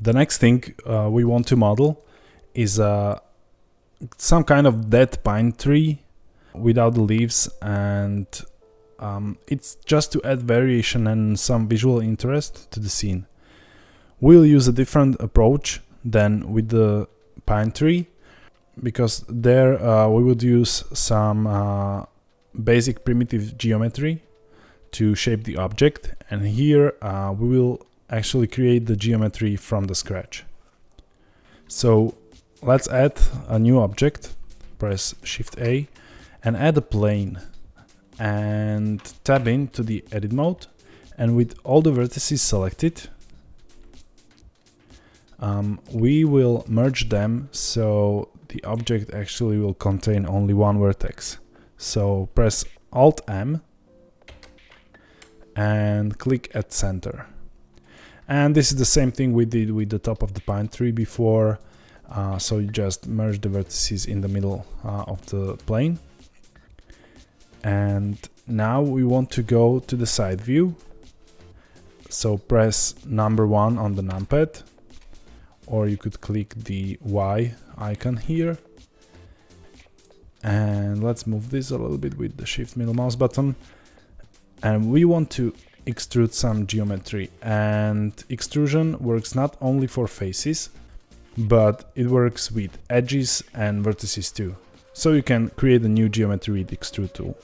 The next thing we want to model is some kind of dead pine tree without the leaves, and it's just to add variation and some visual interest to the scene. We'll use a different approach than with the pine tree, because there we would use some basic primitive geometry to shape the object, and here we will actually create the geometry from the scratch. So let's add a new object, press Shift A and add a plane, and tab into the edit mode, and with all the vertices selected, we will merge them so the object actually will contain only one vertex. So press Alt M and click at center. And this is the same thing we did with the top of the pine tree before. So you just merge the vertices in the middle of the plane. And now we want to go to the side view. So press number 1 on the numpad, or you could click the Y icon here. And let's move this a little bit with the Shift middle mouse button. And we want to extrude some geometry, and extrusion works not only for faces, but it works with edges and vertices too. So you can create a new geometry with extrude tool.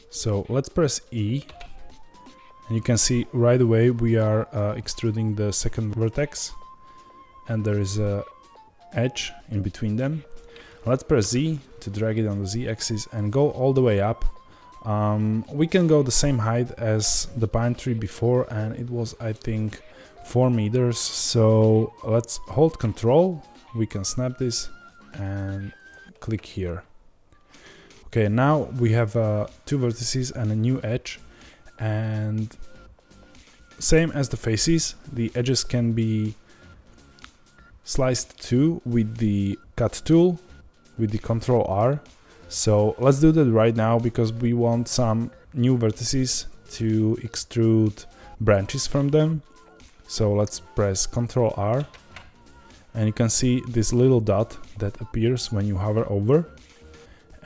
So let's press E, and you can see right away we are extruding the second vertex, and there is a edge in between them. Let's press Z to drag it on the Z axis and go all the way up. We can go the same height as the pine tree before, and it was, I think, 4 meters. So let's hold Control, we can snap this and click here. Okay, now we have 2 vertices and a new edge, and same as the faces, the edges can be sliced too with the cut tool, with the Control R. So let's do that right now, because we want some new vertices to extrude branches from them. So let's press Control R, and you can see this little dot that appears when you hover over,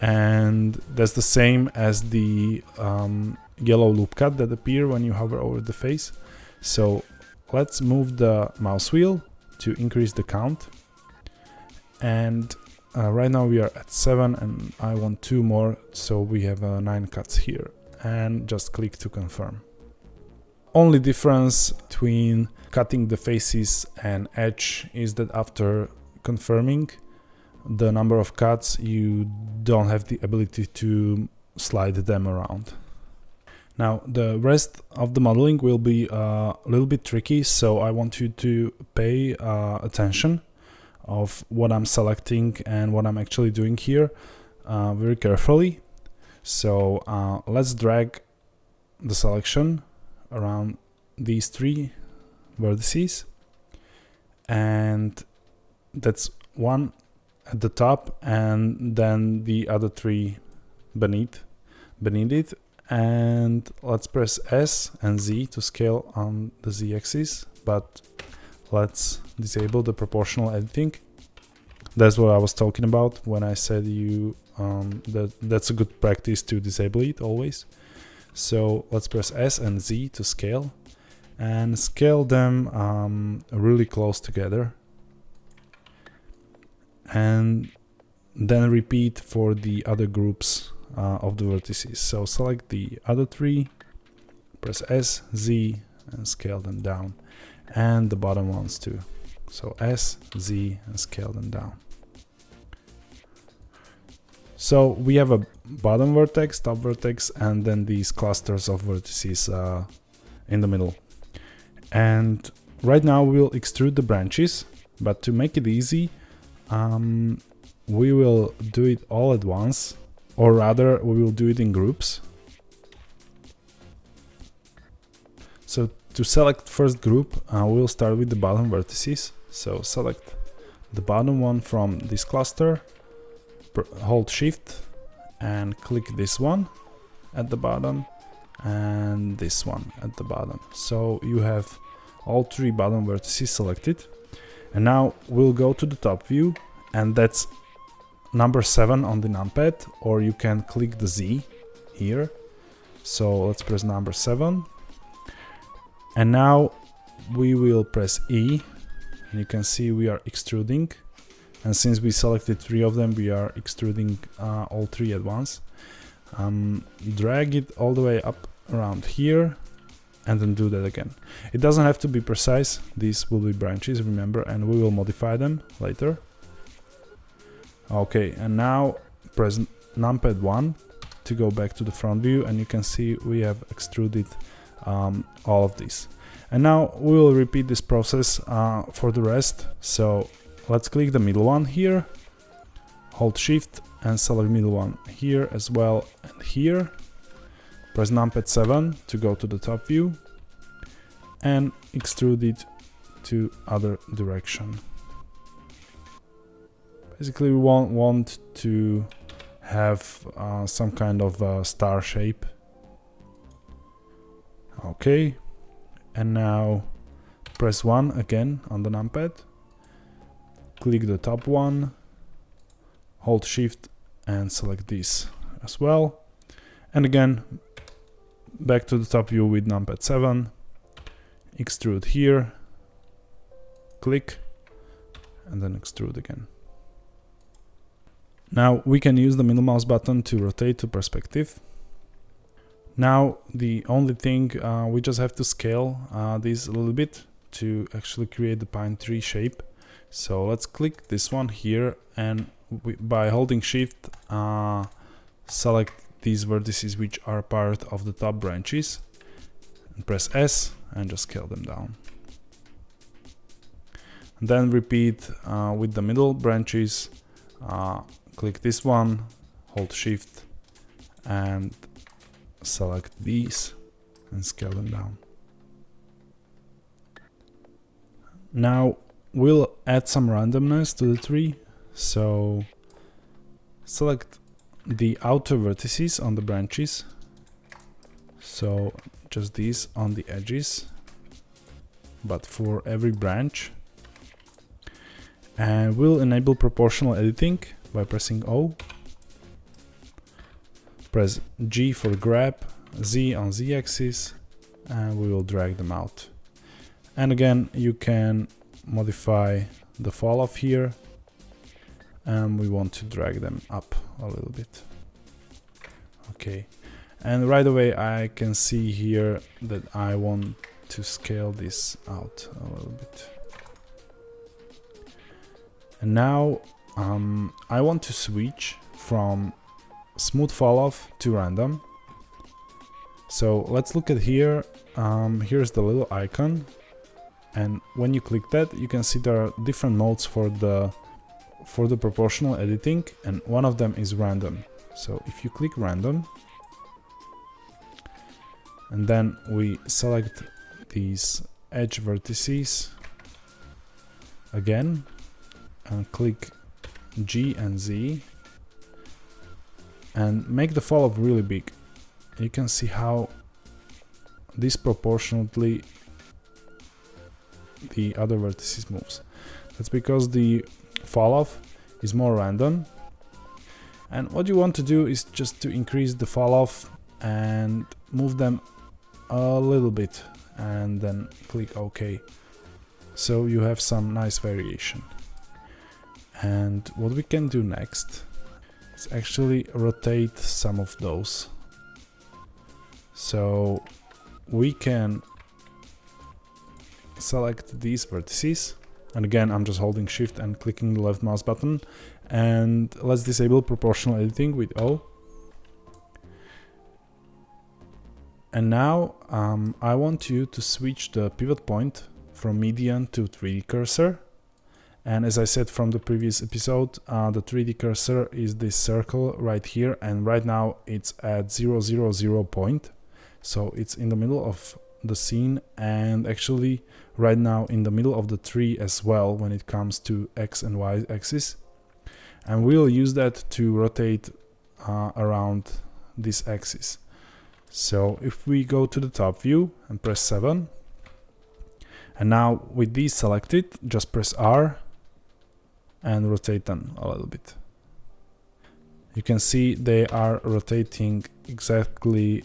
and that's the same as the yellow loop cut that appear when you hover over the face. So let's move the mouse wheel to increase the count, and right now we are at 7, and I want 2 more, so we have 9 cuts here, and just click to confirm. Only difference between cutting the faces and edge is that after confirming the number of cuts, you don't have the ability to slide them around. Now the rest of the modeling will be a little bit tricky, so I want you to pay attention of what I'm selecting and what I'm actually doing here very carefully. So let's drag the selection around these 3 vertices, and that's 1 at the top, and then the other 3 beneath it. And let's press S and Z to scale on the Z axis, but let's disable the proportional editing. That's what I was talking about when I said that's a good practice to disable it always. So let's press S and Z to scale, and scale them really close together, and then repeat for the other groups of the vertices. So select the other 3, press S, Z, and scale them down, and the bottom ones too. So S, Z, and scale them down. So we have a bottom vertex, top vertex, and then these clusters of vertices in the middle. And right now we'll extrude the branches, but to make it easy, we will do it all at once, or rather we will do it in groups. So to select first group, we'll start with the bottom vertices. So select the bottom one from this cluster, hold Shift and click this one at the bottom and this one at the bottom. So you have all 3 bottom vertices selected. And now we'll go to the top view, and that's number 7 on the numpad, or you can click the Z here. So let's press number 7. And now we will press E, and you can see we are extruding. And since we selected 3 of them, we are extruding all 3 at once. Drag it all the way up around here, and then do that again. It doesn't have to be precise. These will be branches, remember, and we will modify them later. Okay, and now press numpad 1 to go back to the front view, and you can see we have extruded all of these. And now we will repeat this process for the rest. So let's click the middle one here, hold shift and select middle one here as well, and here. Press numpad 7 to go to the top view and extrude it to other direction. Basically we want to have some kind of star shape. Okay, and now press 1 again on the numpad, click the top one, hold shift and select this as well, and again back to the top view with numpad 7, extrude here, click, and then extrude again. Now we can use the middle mouse button to rotate to perspective. Now the only thing, we just have to scale this a little bit to actually create the pine tree shape. So let's click this one here, and by holding shift select these vertices which are part of the top branches, and press S and just scale them down. And then repeat with the middle branches. Click this one, hold shift and select these and scale them down. Now we'll add some randomness to the tree. So select the outer vertices on the branches, so just these on the edges, but for every branch. And we'll enable proportional editing by pressing O. Press G for grab, Z on Z axis, and we will drag them out. And again you can modify the fall off here, and we want to drag them up a little bit. Okay, and right away I can see here that I want to scale this out a little bit. And now I want to switch from smooth fall off to random. So let's look at here. Here's the little icon, and when you click that, you can see there are different modes for the proportional editing, and one of them is random. So if you click random, and then we select these edge vertices again, and click G and Z, and make the fall off really big, you can see how disproportionately the other vertices moves. That's because the fall off is more random, and what you want to do is just to increase the fall off and move them a little bit, and then click OK, so you have some nice variation. And what we can do next is actually rotate some of those. So we can select these vertices, and again I'm just holding shift and clicking the left mouse button, and let's disable proportional editing with O. And now I want you to switch the pivot point from median to 3D cursor. And as I said from the previous episode, the 3D cursor is this circle right here, and right now it's at 0, 0, 0 point. So it's in the middle of the scene, and actually right now in the middle of the tree as well when it comes to X and Y axis. And we'll use that to rotate around this axis. So if we go to the top view and press 7, And now with these selected, just press R and rotate them a little bit. You can see they are rotating exactly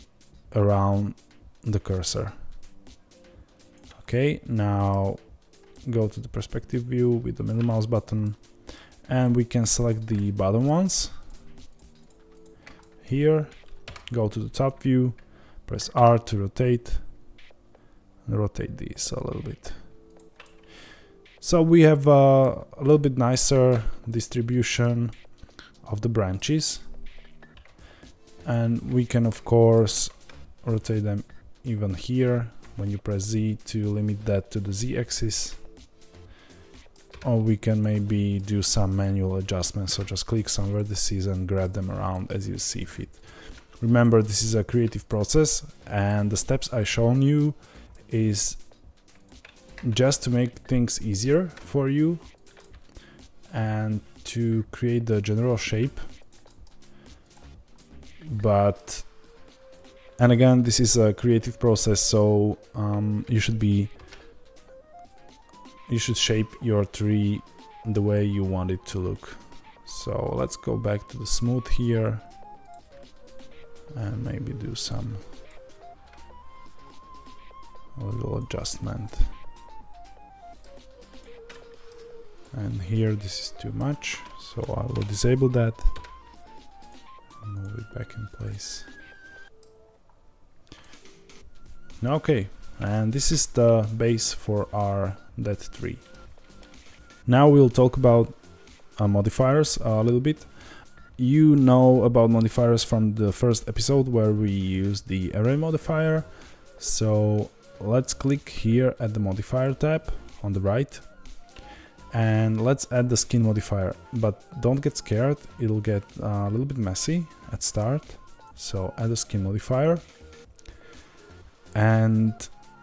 around the cursor. Okay, now go to the perspective view with the middle mouse button, and we can select the bottom ones. Here, go to the top view, press R to rotate, and rotate these a little bit. So we have a little bit nicer distribution of the branches, and we can of course rotate them even here when you press Z to limit that to the Z axis, or we can maybe do some manual adjustments, so just click some vertices and grab them around as you see fit. Remember, this is a creative process, and the steps I shown you is just to make things easier for you and to create the general shape. And again, this is a creative process, so you should shape your tree the way you want it to look. So let's go back to the smooth here and maybe do a little adjustment. And here this is too much, so I will disable that and move it back in place. Okay, and this is the base for our dead tree. Now we'll talk about modifiers a little bit. You know about modifiers from the first episode where we used the array modifier. So let's click here at the modifier tab on the right, and let's add the skin modifier. But don't get scared, it'll get a little bit messy at start. So add a skin modifier. And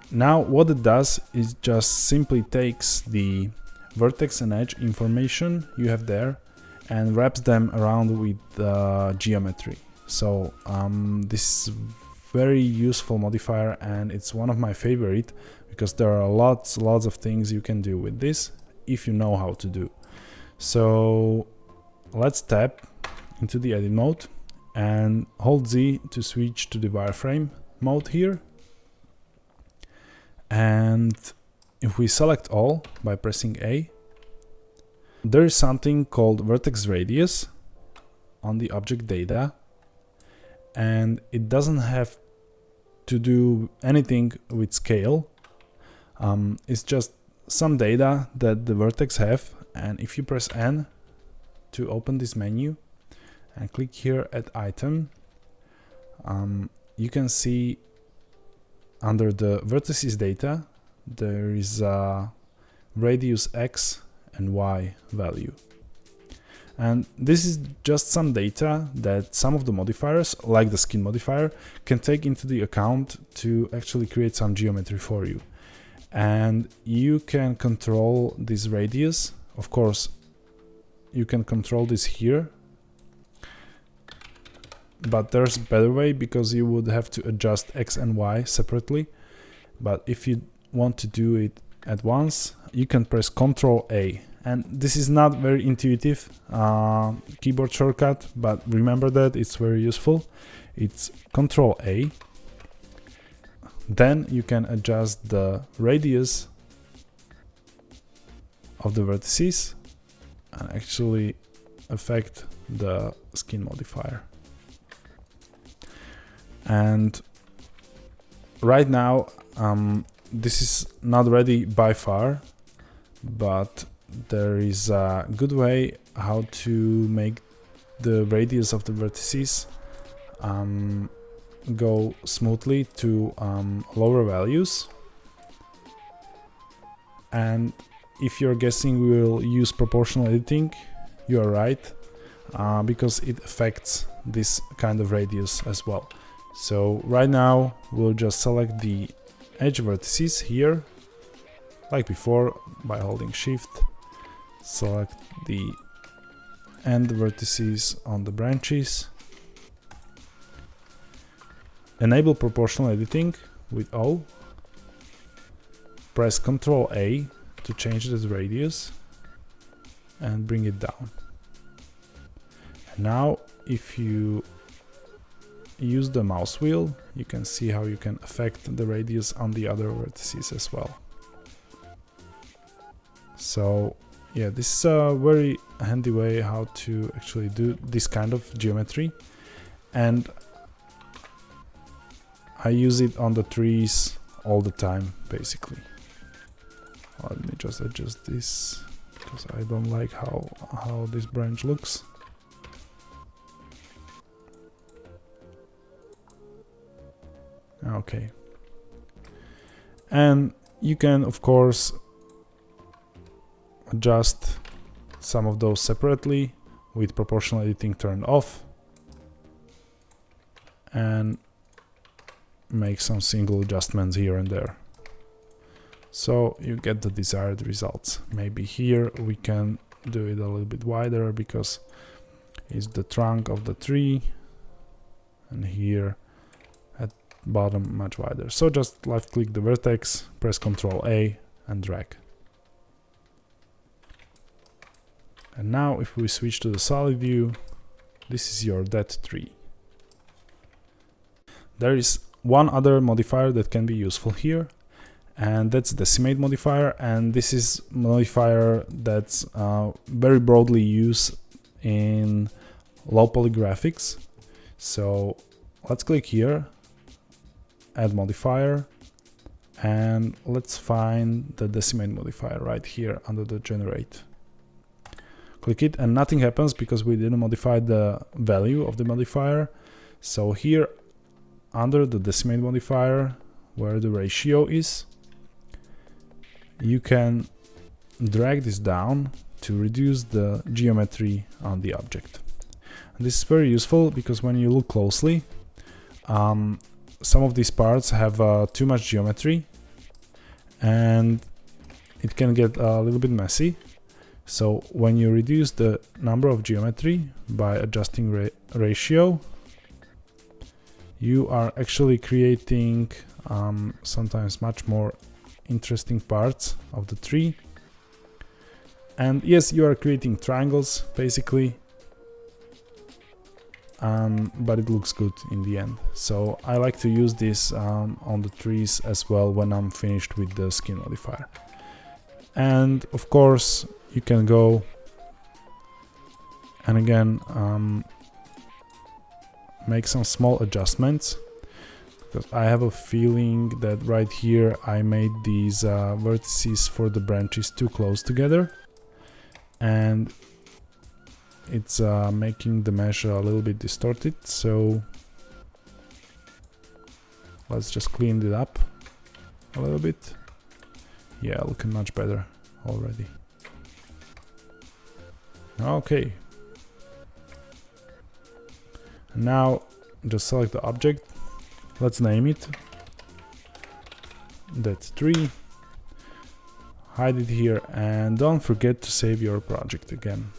now what it does is just simply takes the vertex and edge information you have there and wraps them around with geometry. So this is very useful modifier, and it's one of my favorite because there are lots of things you can do with this if you know how to do. So let's tap into the edit mode and hold Z to switch to the wireframe mode here. And if we select all by pressing A, there is something called vertex radius on the object data, and it doesn't have to do anything with scale. It's just some data that the vertex have, and if you press N to open this menu and click here at item, you can see under the vertices data there is a radius X and Y value, and this is just some data that some of the modifiers, like the skin modifier, can take into the account to actually create some geometry for you. And you can control this radius. Of course, you can control this here, but there's a better way because you would have to adjust X and Y separately. But if you want to do it at once, you can press Ctrl A. And this is not very intuitive keyboard shortcut, but remember that it's very useful. It's Ctrl A. Then you can adjust the radius of the vertices and actually affect the skin modifier. And right now this is not ready by far, but there is a good way how to make the radius of the vertices go smoothly to lower values. And if you're guessing we will use proportional editing, you are right, because it affects this kind of radius as well. So right now we'll just select the edge vertices here, like before, by holding Shift. Select the end vertices on the branches. Enable proportional editing with O. press Ctrl A to change the radius and bring it down. And now if you use the mouse wheel, you can see how you can affect the radius on the other vertices as well. So yeah, this is a very handy way how to actually do this kind of geometry, and I use it on the trees all the time basically. Let me just adjust this because I don't like how this branch looks. Okay, and you can of course adjust some of those separately with proportional editing turned off and make some single adjustments here and there, so you get the desired results. Maybe here we can do it a little bit wider because it's the trunk of the tree, and here at bottom much wider. So just left click the vertex, press Ctrl A and drag. And now if we switch to the solid view, this is your dead tree. There is one other modifier that can be useful here, and that's decimate modifier, and this is modifier that's very broadly used in low poly graphics. So let's click here, add modifier, and let's find the decimate modifier right here under the generate. Click it and nothing happens because we didn't modify the value of the modifier. So here under the decimate modifier, where the ratio is, you can drag this down to reduce the geometry on the object. And this is very useful because when you look closely, some of these parts have too much geometry and it can get a little bit messy. So when you reduce the number of geometry by adjusting ratio, you are actually creating sometimes much more interesting parts of the tree. And yes, you are creating triangles basically, but it looks good in the end. So I like to use this on the trees as well when I'm finished with the skin modifier. And of course you can go and again make some small adjustments, because I have a feeling that right here I made these vertices for the branches too close together, and it's making the mesh a little bit distorted. So let's just clean it up a little bit. Yeah, looking much better already. Okay. Now just select the object. Let's name it that tree. Hide it here and don't forget to save your project again.